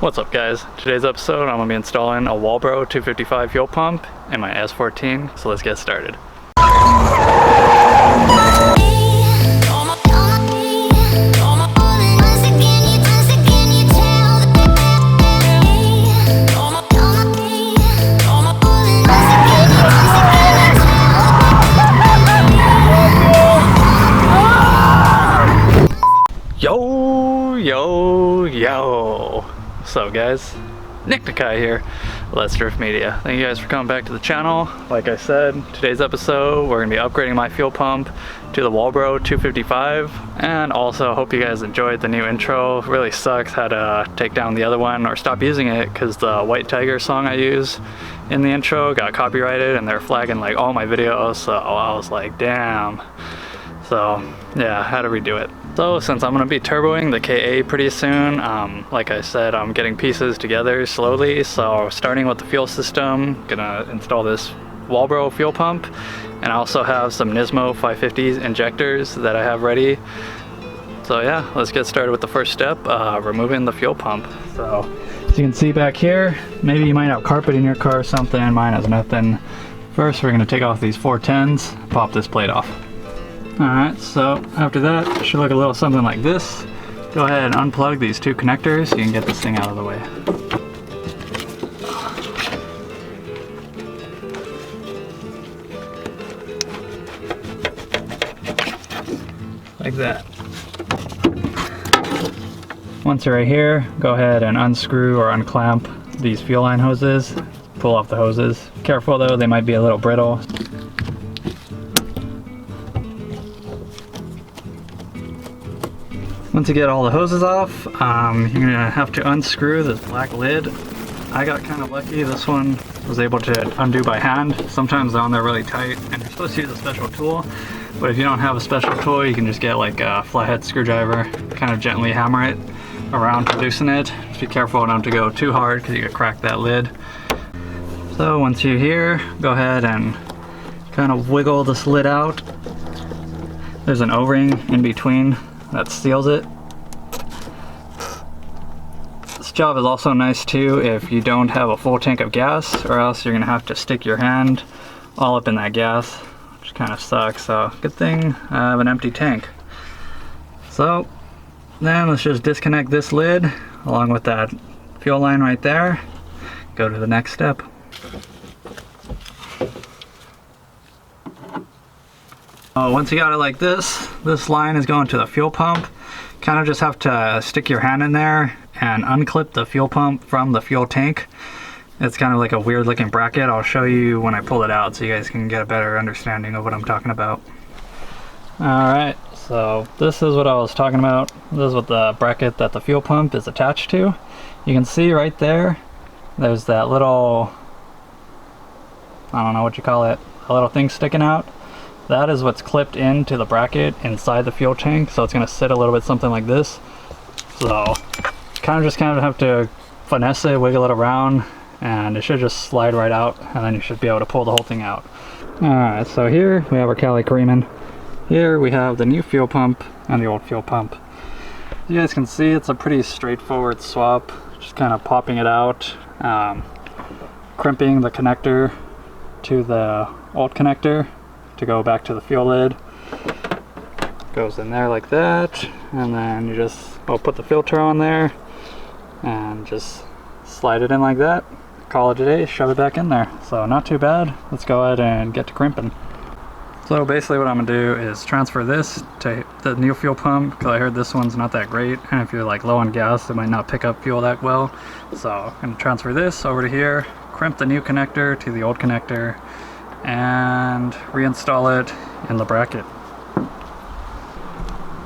What's up guys? Today's episode I'm going to be installing a Walbro 255 fuel pump in my S14, so let's get started. Yo! What's up guys? Nick Nakai here, Let's Drift Media. Thank you guys for coming back to the channel. Like I said, today's episode we're going to be upgrading my fuel pump to the Walbro 255, and also hope you guys enjoyed the new intro. It really sucks, had to take down the other one or stop using it because the White Tiger song I use in the intro got copyrighted and they're flagging like all my videos, so I was like damn. So yeah, I had to redo it. So since I'm going to be turboing the KA pretty soon, like I said, I'm getting pieces together slowly. So starting with the fuel system, gonna install this Walbro fuel pump, and I also have some Nismo 550 injectors that I have ready. So yeah, let's get started with the first step, removing the fuel pump. So as you can see back here, maybe you might have carpet in your car or something, mine has nothing. First we're going to take off these 410s, pop this plate off. Alright, so after that, it should look a little something like this. Go ahead and unplug these two connectors so you can get this thing out of the way. Like that. Once you're right here, go ahead and unscrew or unclamp these fuel line hoses. Pull off the hoses. Careful though, they might be a little brittle. Once you get all the hoses off, you're gonna have to unscrew this black lid. I got kind of lucky, this one was able to undo by hand. Sometimes they're on there really tight and you're supposed to use a special tool, but if you don't have a special tool, you can just get like a flathead screwdriver, kind of gently hammer it around to loosen it. Just be careful not to go too hard because you could crack that lid. So once you're here, go ahead and kind of wiggle this lid out. There's an O-ring in between that seals it. This job is also nice too if you don't have a full tank of gas, or else you're gonna have to stick your hand all up in that gas, which kind of sucks. So good thing I have an empty tank. So then let's just disconnect this lid along with that fuel line right there. Go to the next step. Once you got it like this line is going to the fuel pump. Kind of just have to stick your hand in there and unclip the fuel pump from the fuel tank. It's kind of like a weird looking bracket. I'll show you when I pull it out so you guys can get a better understanding of what I'm talking about. Alright, so this is what I was talking about. This is what the bracket that the fuel pump is attached to. You can see right there, there's that little, I don't know what you call it, a little thing sticking out. That is what's clipped into the bracket inside the fuel tank, so it's going to sit a little bit something like this. So kind of have to finesse it, wiggle it around, and it should just slide right out, and then you should be able to pull the whole thing out. Alright, so here we have our Cali Creamin'. Here we have the new fuel pump and the old fuel pump. You guys can see it's a pretty straightforward swap, just kind of popping it out, crimping the connector to the old connector to go back to the fuel lid. Goes in there like that, and then you just put the filter on there and just slide it in like that. Call it a day, shove it back in there. So not too bad. Let's go ahead and get to crimping. So basically what I'm gonna do is transfer this to the new fuel pump, because I heard this one's not that great, and if you're like low on gas it might not pick up fuel that well. So I'm gonna transfer this over to here, crimp the new connector to the old connector, and reinstall it in the bracket.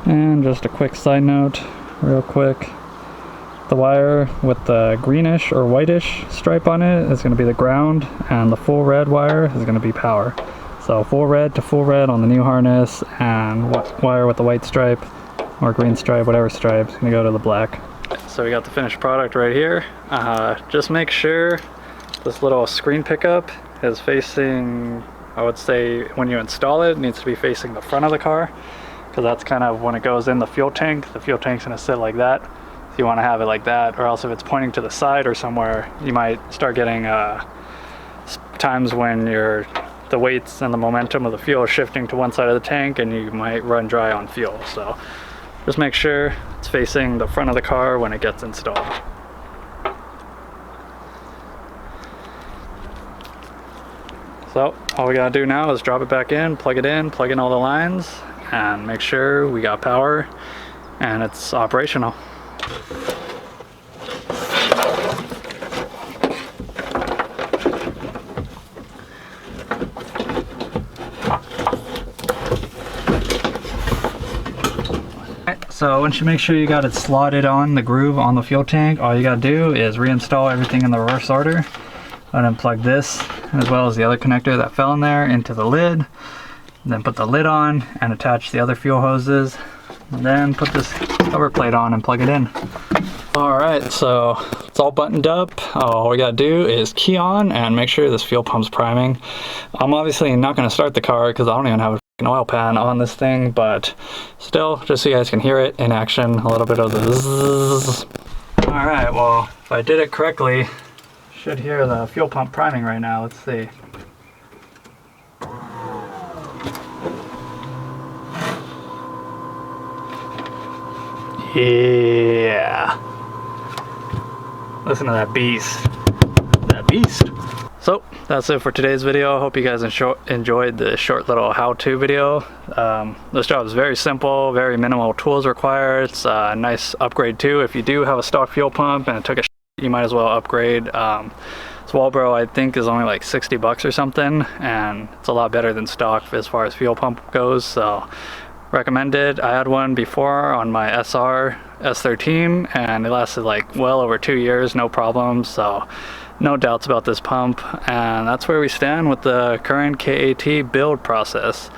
And just a quick side note, real quick, the wire with the greenish or whitish stripe on it is going to be the ground, and the full red wire is going to be power. So full red to full red on the new harness, and wire with the white stripe or green stripe, whatever stripe, is going to go to the black. So we got the finished product right here. Just make sure this little screen pickup is facing, I would say when you install it, it needs to be facing the front of the car, because that's kind of when it goes in the fuel tank's going to sit like that. if you want to have it like that, or else if it's pointing to the side or somewhere, you might start getting times when the weights and the momentum of the fuel is shifting to one side of the tank and you might run dry on fuel. So just make sure it's facing the front of the car when it gets installed. So all we gotta do now is drop it back in, plug in all the lines, and make sure we got power and it's operational. So once you make sure you got it slotted on the groove on the fuel tank, all you gotta do is reinstall everything in the reverse order. And then plug this, as well as the other connector that fell in there, into the lid. And then put the lid on and attach the other fuel hoses. And then put this cover plate on and plug it in. Alright, so it's all buttoned up. All we gotta do is key on and make sure this fuel pump's priming. I'm obviously not gonna start the car because I don't even have a an oil pan on this thing, but still, just so you guys can hear it in action, a little bit of the zzz. All right, well, if I did it correctly, should hear the fuel pump priming right now. Let's see. Yeah. Listen to that beast. That beast. So that's it for today's video. Hope you guys enjoyed the short little how-to video. This job is very simple, very minimal tools required. It's a nice upgrade too. If you do have a stock fuel pump and it took a you might as well upgrade. This Walbro I think is only like 60 bucks or something, and it's a lot better than stock as far as fuel pump goes, so recommended. I had one before on my S14 and it lasted like well over 2 years, no problems, so no doubts about this pump. And that's where we stand with the current KAT build process.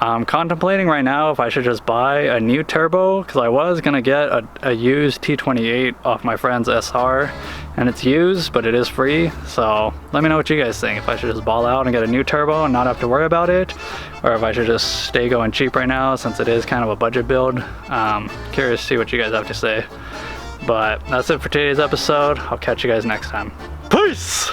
I'm contemplating right now if I should just buy a new turbo, because I was gonna get a used T28 off my friend's SR, and it's used but it is free. So let me know what you guys think, if I should just ball out and get a new turbo and not have to worry about it, or if I should just stay going cheap right now since it is kind of a budget build. Curious to see what you guys have to say. But that's it for today's episode. I'll catch you guys next time. Peace!